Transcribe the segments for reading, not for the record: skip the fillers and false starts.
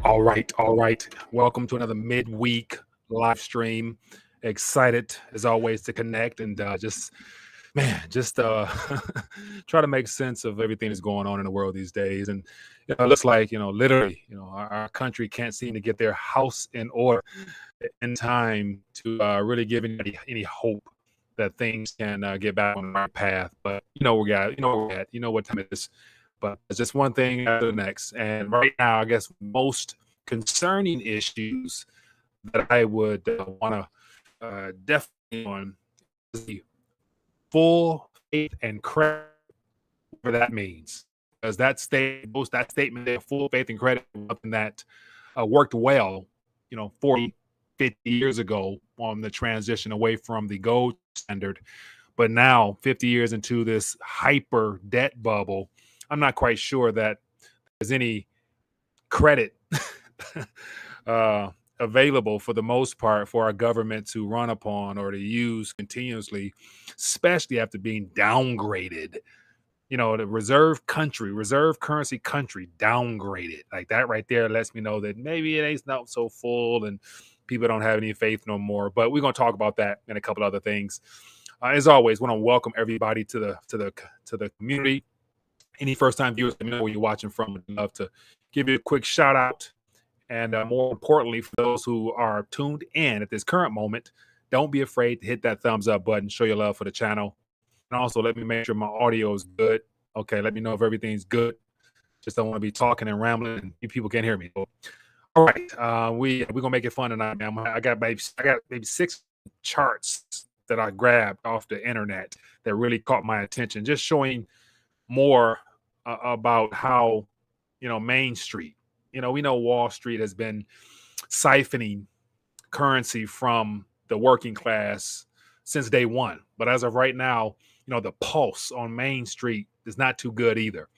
All right, all right. Welcome to another midweek live stream. Excited as always to connect and just try to make sense of everything that's going on in the world these days. And it looks like literally, our country can't seem to get their house in order in time to really give any hope that things can get back on the right path. But you know what time it is. But it's just one thing after the next. And right now, I guess most concerning issues that I would want to definitely on is the full faith and credit, whatever that means. Because that statement there, full faith and credit, was something that worked well, 40, 50 years ago on the transition away from the gold standard. But now, 50 years into this hyper debt bubble, I'm not quite sure that there's any credit uh, available for the most part for our government to run upon or to use continuously, especially after being downgraded. The reserve currency country downgraded. Like that right there lets me know that maybe it ain't not so full and people don't have any faith no more. But we're gonna talk about that and a couple other things. As always, want to welcome everybody to the community. Any first time viewers, let me know where you're watching from. I'd love to give you a quick shout out. And more importantly, for those who are tuned in at this current moment, don't be afraid to hit that thumbs up button, show your love for the channel. And also let me make sure my audio is good. Okay, let me know if everything's good. Just don't want to be talking and rambling and you people can't hear me. All right, we're gonna make it fun tonight, man. I got maybe 6 charts that I grabbed off the internet that really caught my attention, just showing more about how Main Street. We know Wall Street has been siphoning currency from the working class since day one. But as of right now, the pulse on Main Street is not too good either.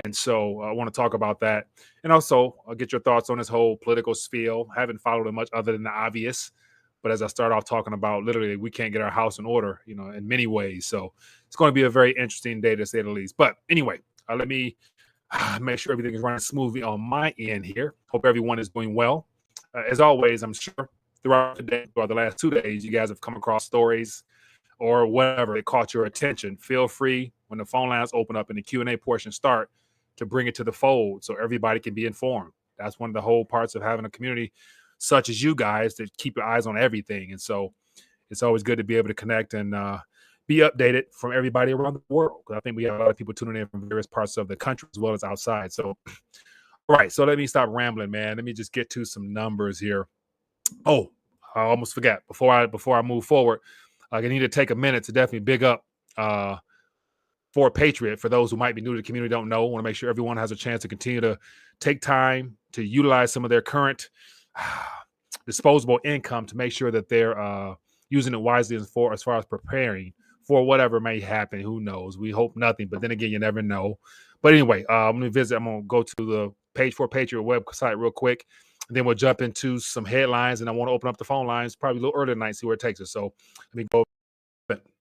And so I want to talk about that. And also, I'll get your thoughts on this whole political spiel. I haven't followed it much other than the obvious. But as I start off talking about, literally, we can't get our house in order, in many ways. So it's going to be a very interesting day, to say the least. But anyway, let me make sure everything is running smoothly on my end here. Hope everyone is doing well. As always, I'm sure throughout the last 2 days, you guys have come across stories or whatever that caught your attention. Feel free, when the phone lines open up and the Q&A portion start, to bring it to the fold so everybody can be informed. That's one of the whole parts of having a community such as you guys, to keep your eyes on everything. And so it's always good to be able to connect and be updated from everybody around the world. I think we have a lot of people tuning in from various parts of the country as well as outside. So, all right. So let me stop rambling, man. Let me just get to some numbers here. Oh, I almost forgot. Before I move forward, I need to take a minute to definitely big up for Patriot. For those who might be new to the community, don't know, want to make sure everyone has a chance to continue to take time to utilize some of their current disposable income to make sure that they're using it wisely as far as preparing for whatever may happen. Who knows? We hope nothing, but then again, you never know. But anyway, I'm going to go to the Page for Patriot website real quick, and then we'll jump into some headlines, and I want to open up the phone lines probably a little earlier tonight, see where it takes us. So let me go.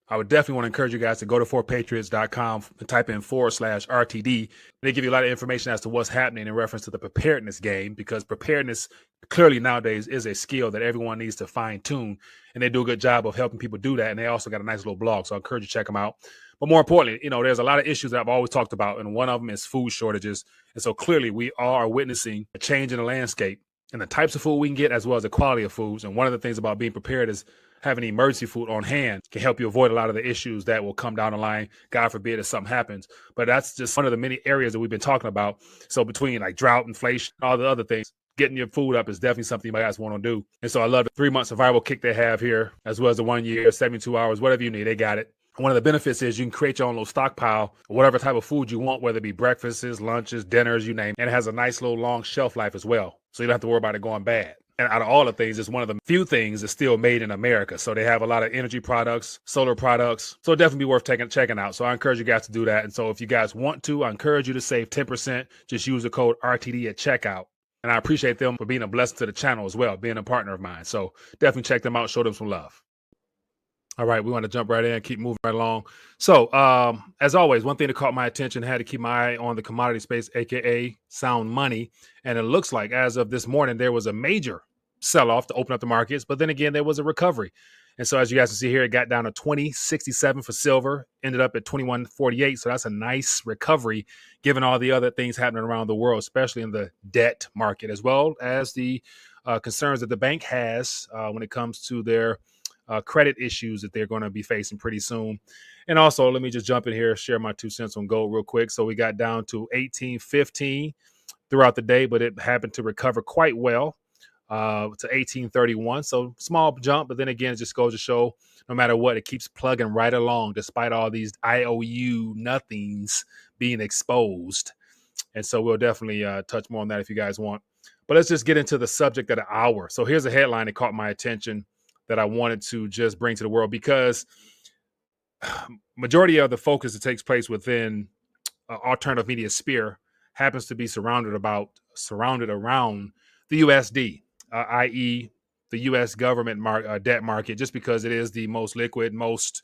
I would definitely want to encourage you guys to go to forpatriots.com and type in /RTD. They give you a lot of information as to what's happening in reference to the preparedness game, because preparedness clearly nowadays is a skill that everyone needs to fine tune. And they do a good job of helping people do that. And they also got a nice little blog. So I encourage you to check them out. But more importantly, there's a lot of issues that I've always talked about. And one of them is food shortages. And so clearly we are witnessing a change in the landscape and the types of food we can get, as well as the quality of foods. And one of the things about being prepared is having emergency food on hand can help you avoid a lot of the issues that will come down the line, God forbid, if something happens. But that's just one of the many areas that we've been talking about. So between like drought, inflation, all the other things, getting your food up is definitely something you guys want to do. And so I love the 3-month survival kit they have here, as well as the 1 year, 72 hours, whatever you need, they got it. One of the benefits is you can create your own little stockpile, whatever type of food you want, whether it be breakfasts, lunches, dinners, you name it. And it has a nice little long shelf life as well. So you don't have to worry about it going bad. And out of all the things, it's one of the few things that's still made in America. So they have a lot of energy products, solar products. So definitely be worth checking out. So I encourage you guys to do that. And so if you guys want to, I encourage you to save 10%. Just use the code RTD at checkout. And I appreciate them for being a blessing to the channel as well, being a partner of mine. So definitely check them out, show them some love. All right, we want to jump right in, keep moving right along. So, as always, one thing that caught my attention, had to keep my eye on the commodity space, aka sound money. And it looks like as of this morning, there was a major sell-off to open up the markets, but then again, there was a recovery. And so, as you guys can see here, it got down to 20.67 for silver, ended up at 21.48. So that's a nice recovery, given all the other things happening around the world, especially in the debt market, as well as the concerns that the bank has when it comes to their credit issues that they're going to be facing pretty soon. And also, let me just jump in here, share my 2 cents on gold real quick. So we got down to 18.15 throughout the day, but it happened to recover quite well to 18.31. So small jump, but then again, it just goes to show no matter what, it keeps plugging right along despite all these IOU nothings being exposed. And so we'll definitely touch more on that if you guys want. But let's just get into the subject of the hour. So here's a headline that caught my attention that I wanted to just bring to the world, because majority of the focus that takes place within alternative media sphere happens to be surrounded around the USD, i.e., the U.S. government debt market, just because it is the most liquid, most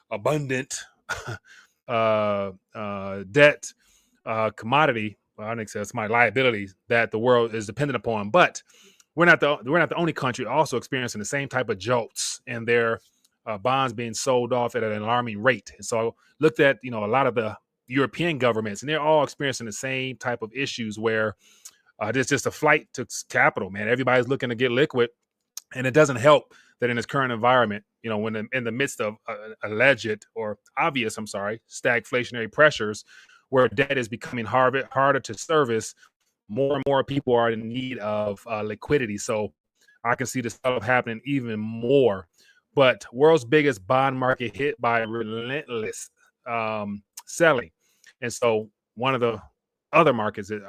abundant debt commodity. Well, I think that's my liability that the world is dependent upon. But we're not the only country also experiencing the same type of jolts and their bonds being sold off at an alarming rate. And so I looked at a lot of the European governments, and they're all experiencing the same type of issues where there's just a flight to capital. Man, everybody's looking to get liquid, and it doesn't help that in this current environment, when in the midst of alleged or obvious, stagflationary pressures, where debt is becoming harder to service, more and more people are in need of liquidity. So I can see this stuff happening even more. But world's biggest bond market hit by relentless selling. And so one of the other markets that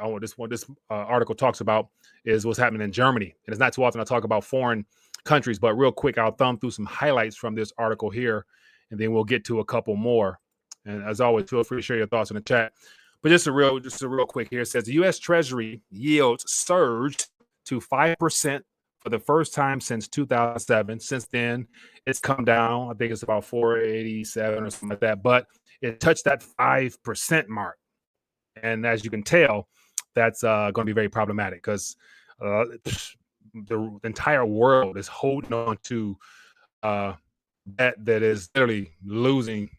this article talks about is what's happening in Germany. And it's not too often I talk about foreign countries, but real quick, I'll thumb through some highlights from this article here, and then we'll get to a couple more. And as always, feel free to share your thoughts in the chat. But just a real quick here. It says the U.S. Treasury yields surged to 5% for the first time since 2007. Since then, it's come down. I think it's about 487 or something like that. But it touched that 5% mark. And as you can tell, that's going to be very problematic, because the entire world is holding on to that is literally losing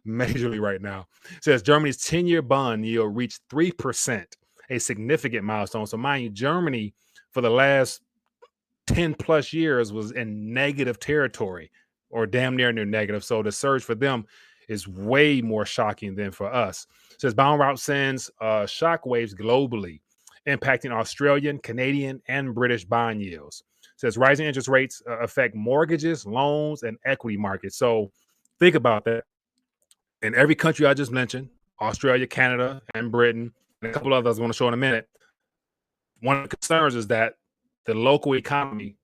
majorly right now. It says Germany's 10-year bond yield reached 3%, a significant milestone. So mind you, Germany for the last 10 plus years was in negative territory, or damn near negative. So the surge for them is way more shocking than for us. It says bond route sends shockwaves globally, impacting Australian, Canadian, and British bond yields. It says rising interest rates affect mortgages, loans, and equity markets. So think about that. In every country I just mentioned, Australia, Canada, and Britain, and a couple others I want to show in a minute, one of the concerns is that the local economy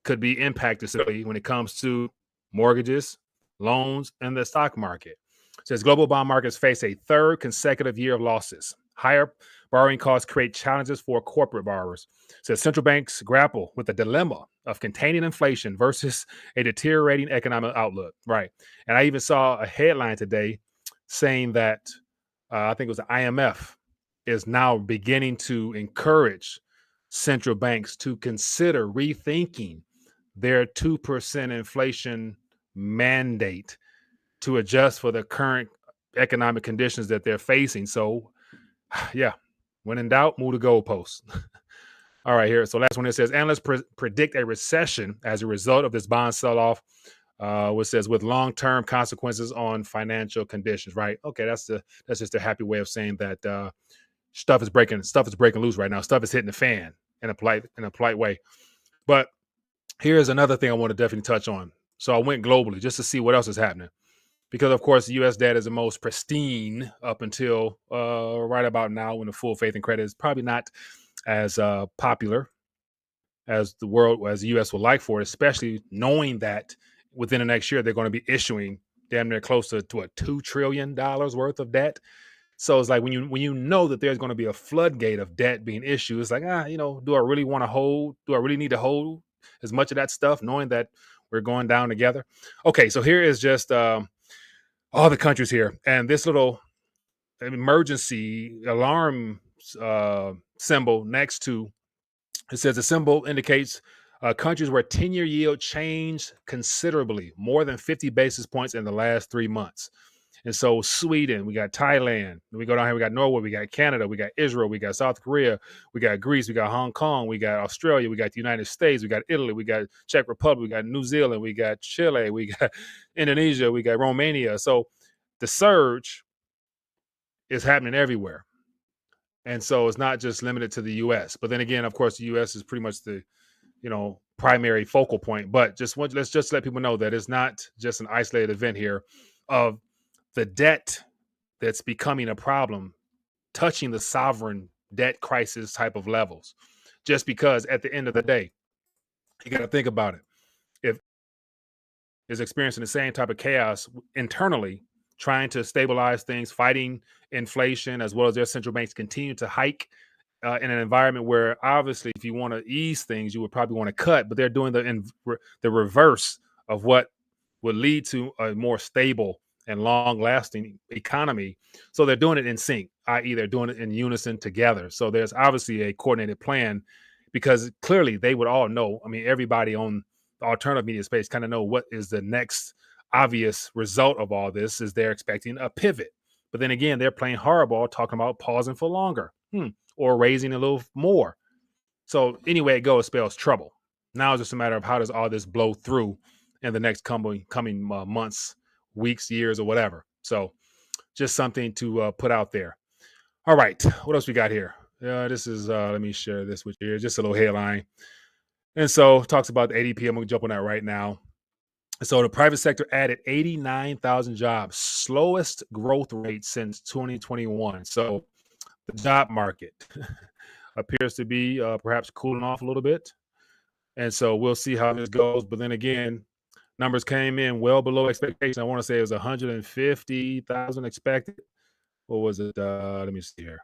could be impacted severely when it comes to mortgages, loans, and the stock market. It says global bond markets face a third consecutive year of losses. Higher borrowing costs create challenges for corporate borrowers. It says central banks grapple with the dilemma of containing inflation versus a deteriorating economic outlook. Right. And I even saw a headline today saying that I think it was the IMF is now beginning to encourage central banks to consider rethinking their 2% inflation mandate to adjust for the current economic conditions that they're facing. So, yeah, when in doubt, move the goalposts. All right, here. So last one, it says analysts predict a recession as a result of this bond sell-off, which says with long-term consequences on financial conditions. Right? Okay, that's just a happy way of saying that stuff is breaking loose right now. Stuff is hitting the fan in a polite way. But here's another thing I want to definitely touch on. So I went globally just to see what else is happening, because of course the U.S. debt is the most pristine up until right about now, when the full faith and credit is probably not as popular as the U.S. would like for it, especially knowing that within the next year they're going to be issuing damn near close to $2 trillion worth of debt. So it's like when you know that there's going to be a floodgate of debt being issued, it's like, do I really want to hold? Do I really need to hold as much of that stuff, knowing that We're going down together. Okay, so here is just all the countries here, and this little emergency alarm symbol next to it says the symbol indicates countries where 10-year yield changed considerably, more than 50 basis points in the last 3 months. And so Sweden, we got Thailand, we go down here, we got Norway, we got Canada, we got Israel, we got South Korea, we got Greece, we got Hong Kong, we got Australia, we got the United States, we got Italy, we got Czech Republic, we got New Zealand, we got Chile, we got Indonesia, we got Romania. So the surge is happening everywhere. And so it's not just limited to the US. But then again, of course, the US is pretty much the, primary focal point. But let's just let people know that it's not just an isolated event here of the debt that's becoming a problem, touching the sovereign debt crisis type of levels. Just because at the end of the day, you got to think about it. If is experiencing the same type of chaos internally, trying to stabilize things, fighting inflation, as well as their central banks continue to hike in an environment where obviously if you want to ease things, you would probably want to cut, but they're doing the reverse of what would lead to a more stable and long-lasting economy. So they're doing it in sync, i.e. they're doing it in unison together. So there's obviously a coordinated plan because clearly they would all know. I mean, everybody on the alternative media space kind of know what is the next obvious result of all this is they're expecting a pivot. But then again, they're playing hardball, talking about pausing for longer or raising a little more. So anyway it goes, spells trouble. Now it's just a matter of how does all this blow through in the next coming months, weeks, years, or whatever. So just something to put out there. All right, what else we got here? This is, let me share this with you here. Just a little headline. And so talks about the ADP. I'm going to jump on that right now. So the private sector added 89,000 jobs, slowest growth rate since 2021. So the job market appears to be perhaps cooling off a little bit. And so we'll see how this goes. But then again, numbers came in well below expectation. I want to say it was 150,000 expected. What was it? Let me see here.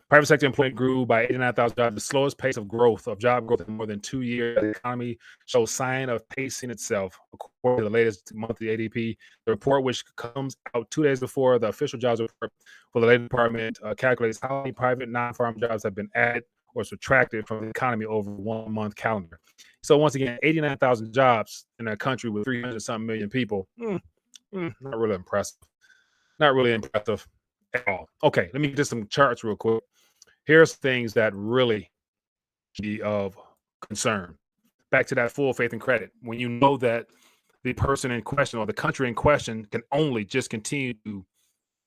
Private sector employment grew by 89,000 jobs, the slowest pace of job growth in more than 2 years. The economy shows sign of pacing itself, according to the latest monthly ADP. The report, which comes out 2 days before the official jobs report for the Labor Department, calculates how many private non-farm jobs have been added or subtracted from the economy over a 1 month calendar. So once again, 89,000 jobs in a country with 300-something million people. Not really impressive. Not really impressive at all. Okay, let me get some charts real quick. Here's things that really be of concern. Back to that full faith and credit. When you know that the person in question or the country in question can only just continue to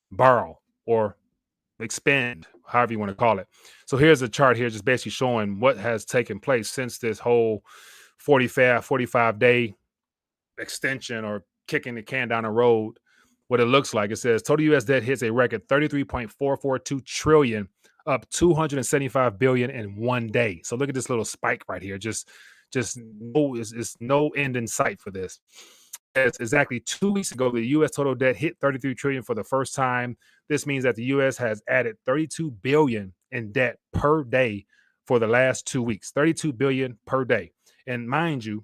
borrow or expand, however you want to call it. So here's a chart here just basically showing what has taken place since this whole 45-day extension or kicking the can down the road. What it looks like, it says total U.S. debt hits a record 33.442 trillion, up 275 billion in 1 day. So look at this little spike right here. Just it's no end in sight for this. As exactly 2 weeks ago, the U.S. total debt hit 33 trillion for the first time. This means that the U.S. has added 32 billion in debt per day for the last 2 weeks. 32 billion per day. And mind you,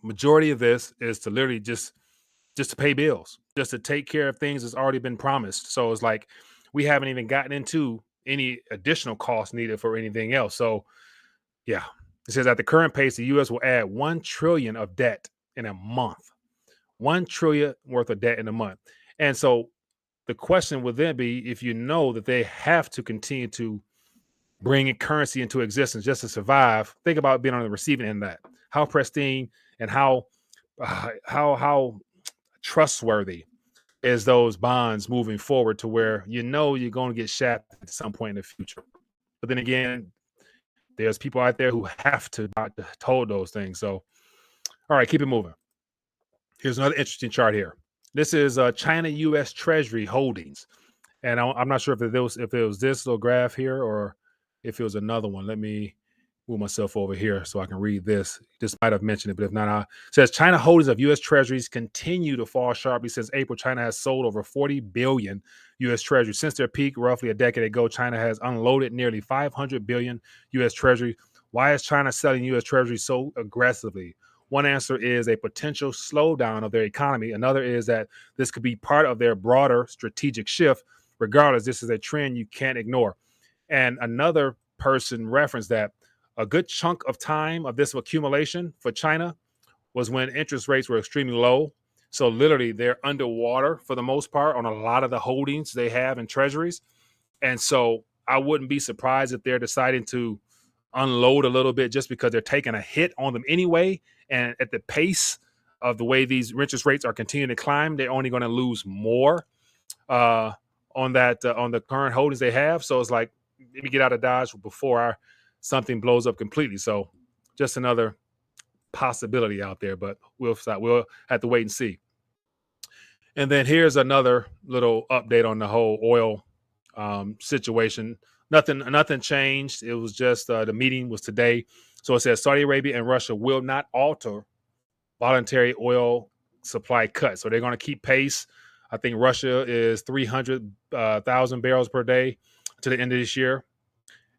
majority of this is to literally just to pay bills, just to take care of things that's already been promised. So it's like we haven't even gotten into any additional costs needed for anything else. So yeah, it says at the current pace, the U.S. will add 1 trillion of debt in a month. 1 trillion worth of debt in a month. And so the question would then be, if you know that they have to continue to bring in currency into existence just to survive, think about being on the receiving end of that. How pristine and how trustworthy is those bonds moving forward to where you know you're going to get shafted at some point in the future. But then again, there's people out there who have to not hold those things. So, all right, keep it moving. Here's another interesting chart here. This is China U.S. Treasury holdings. And I'm not sure if it was this little graph here or if it was another one. Let me move myself over here so I can read this. This might have mentioned it, but if not, it says China holdings of U.S. Treasuries continue to fall sharply since April. China has sold over 40 billion U.S. Treasuries. Since their peak roughly a decade ago, China has unloaded nearly 500 billion U.S. Treasuries. Why is China selling U.S. Treasuries so aggressively? One answer is a potential slowdown of their economy. Another is that this could be part of their broader strategic shift. Regardless, this is a trend you can't ignore. And another person referenced that a good chunk of time of this accumulation for China was when interest rates were extremely low. So literally they're underwater for the most part on a lot of the holdings they have in treasuries. And so I wouldn't be surprised if they're deciding to unload a little bit just because they're taking a hit on them anyway. And at the pace of the way these interest rates are continuing to climb, they're only going to lose more uh, on the current holdings they have. So it's like, maybe get out of Dodge before something blows up completely. So just another possibility out there, but we'll have to wait and see. And then here's another little update on the whole oil situation. Nothing changed. It was just the meeting was today. So it says Saudi Arabia and Russia will not alter voluntary oil supply cuts. So they're going to keep pace. I think Russia is 300,000 barrels per day to the end of this year.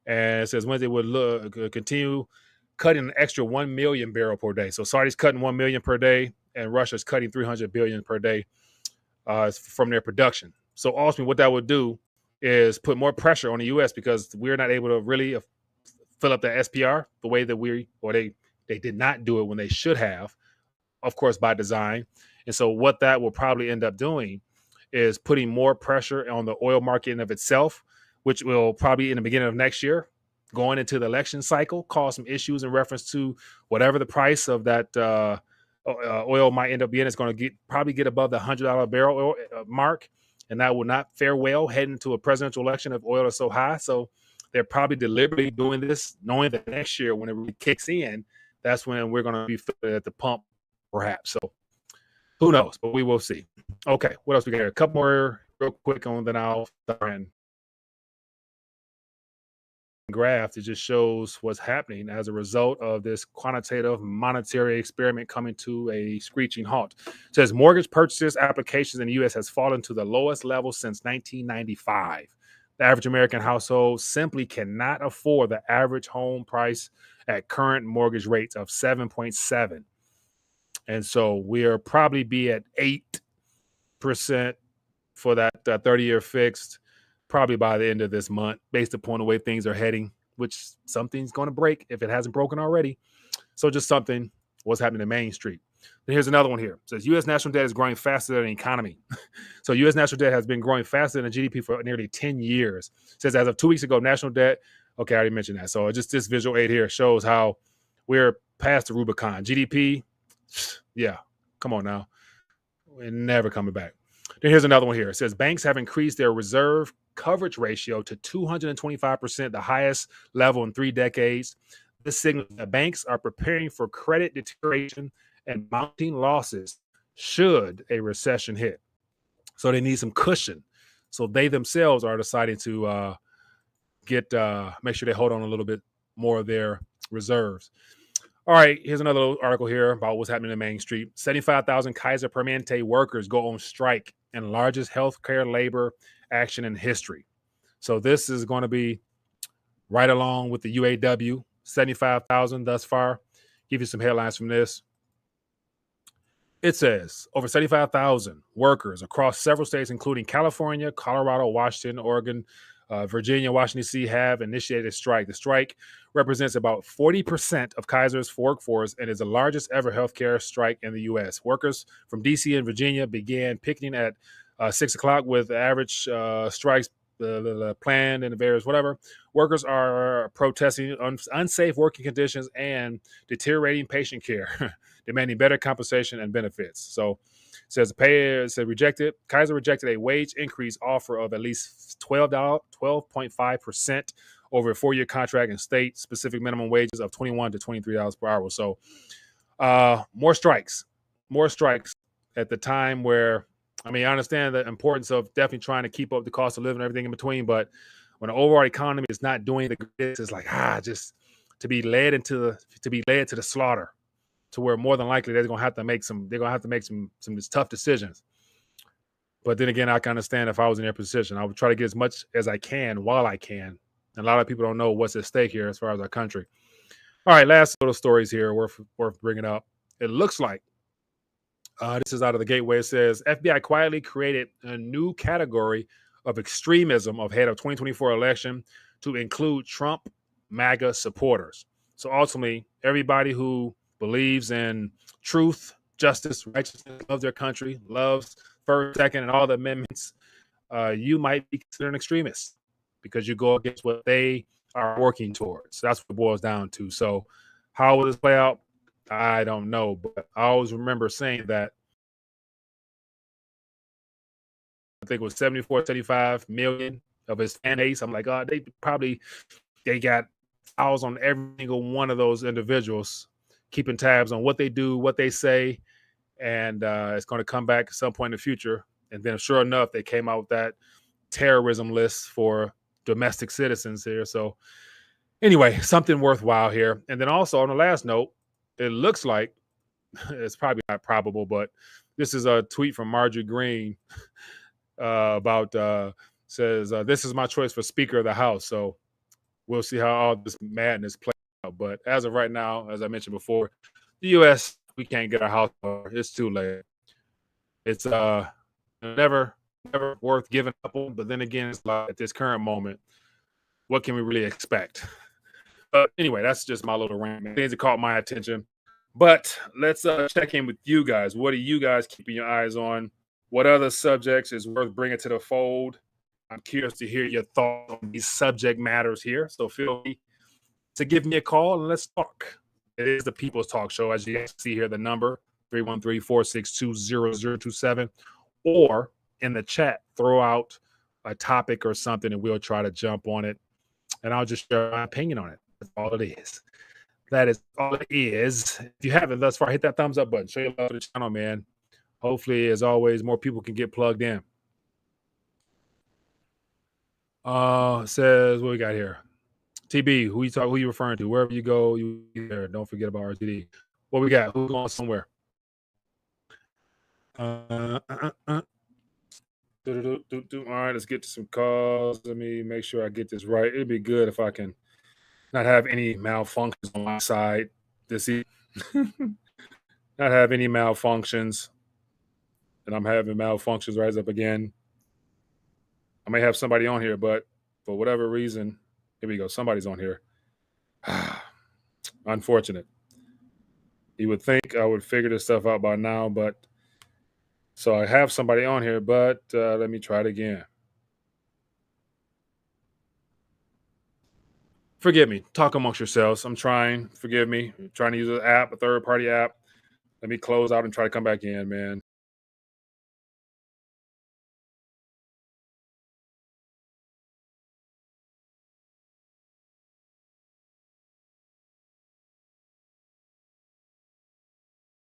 And it says Wednesday would continue cutting an extra 1 million barrel per day. So Saudi's cutting 1 million per day, and Russia's cutting 300 billion per day from their production. So ultimately, what that would do is put more pressure on the U.S. because we're not able to really fill up the SPR the way that they did not do it when they should have, of course, by design. And so what that will probably end up doing is putting more pressure on the oil market in of itself, which will probably in the beginning of next year, going into the election cycle, cause some issues in reference to whatever the price of that oil might end up being. It's going to probably get above the $100 barrel oil, mark, and that will not fare well heading to a presidential election if oil is so high. So they're probably deliberately doing this, knowing that next year when it really kicks in, that's when we're going to be at the pump, perhaps. So who knows? But we will see. Okay, what else we got here? A couple more real quick on, then I'll start. Graph that just shows what's happening as a result of this quantitative monetary experiment coming to a screeching halt. It says mortgage purchases applications in the U.S. has fallen to the lowest level since 1995. The average American household simply cannot afford the average home price at current mortgage rates of 7.7. And so we'll probably be at 8% for that 30-year fixed probably by the end of this month, based upon the way things are heading, which something's going to break if it hasn't broken already. So just something, what's happening to Main Street. Then here's another one here. It says U.S. national debt is growing faster than the economy. So U.S. national debt has been growing faster than the GDP for nearly 10 years. It says as of 2 weeks ago, national debt, okay, I already mentioned that. So just this visual aid here shows how we're past the Rubicon. GDP, yeah, come on now. We're never coming back. Then here's another one here. It says banks have increased their reserve coverage ratio to 225%, the highest level in 3 decades. This signals that banks are preparing for credit deterioration and mounting losses should a recession hit. So they need some cushion. So they themselves are deciding to make sure they hold on a little bit more of their reserves. All right, here's another article here about what's happening in Main Street. 75,000 Kaiser Permanente workers go on strike in largest healthcare labor action in history. So this is going to be right along with the UAW, 75,000 thus far. Give you some headlines from this. It says over 75,000 workers across several states, including California, Colorado, Washington, Oregon, Virginia, Washington, D.C. have initiated a strike. The strike represents about 40% of Kaiser's workforce and is the largest ever healthcare strike in the U.S. Workers from D.C. and Virginia began picketing at 6 o'clock with average strikes planned and the various whatever. Workers are protesting unsafe working conditions and deteriorating patient care, demanding better compensation and benefits. So says the payer said Kaiser rejected a wage increase offer of at least 12.5% over a 4-year contract and state specific minimum wages of $21 to $23 per hour. So more strikes at the time where, I mean, I understand the importance of definitely trying to keep up the cost of living and everything in between, but when the overall economy is not doing the greatest, it's like just to be led to the slaughter, to where more than likely they're gonna have to make some tough decisions. But then again, I can understand if I was in their position, I would try to get as much as I can while I can. And a lot of people don't know what's at stake here as far as our country. All right, last little stories here worth bringing up. it looks like this is out of the gateway. It says FBI quietly created a new category of extremism ahead of 2024 election to include Trump MAGA supporters. So ultimately, everybody who believes in truth, justice, righteousness, loves their country, loves First, Second, and all the amendments, you might be considered an extremist because you go against what they are working towards. That's what it boils down to. So, how will this play out? I don't know, but I always remember saying that I think it was 74, 75 million of his fan base. I'm like, oh, they got files on every single one of those individuals, keeping tabs on what they do, what they say, and it's going to come back at some point in the future. And then, sure enough, they came out with that terrorism list for domestic citizens here. So, anyway, something worthwhile here. And then also on the last note, it looks like it's probably not probable, but this is a tweet from Marjorie Green about says this is my choice for Speaker of the House. So we'll see how all this madness plays out. But as of right now, as I mentioned before, the U.S. we can't get our house. It's too late. It's never worth giving up on. But then again, it's like at this current moment, what can we really expect? But anyway, that's just my little rant. Things that caught my attention. But let's check in with you guys. What are you guys keeping your eyes on? What other subjects is worth bringing to the fold? I'm curious to hear your thoughts on these subject matters here. So feel free to give me a call and let's talk. It is the People's Talk Show. As you guys see here, the number 313-462-0027. Or in the chat, throw out a topic or something and we'll try to jump on it. And I'll just share my opinion on it. That's all it is. That is all it is. If you haven't thus far, hit that thumbs up button. Show your love to the channel, man. Hopefully, as always, more people can get plugged in. Says what we got here. TB, who you referring to? Wherever you go, you there. Don't forget about RTD. What we got? Who's going somewhere? All right, let's get to some calls. Let me make sure I get this right. It'd be good if I can not have any malfunctions on my side this evening. Not have any malfunctions. And I'm having malfunctions rise up again. I may have somebody on here, but for whatever reason, here we go. Somebody's on here. Unfortunate. You would think I would figure this stuff out by now, but so I have somebody on here, but let me try it again. Forgive me. Talk amongst yourselves. I'm trying. Forgive me. I'm trying to use an app, a third-party app. Let me close out and try to come back in, man.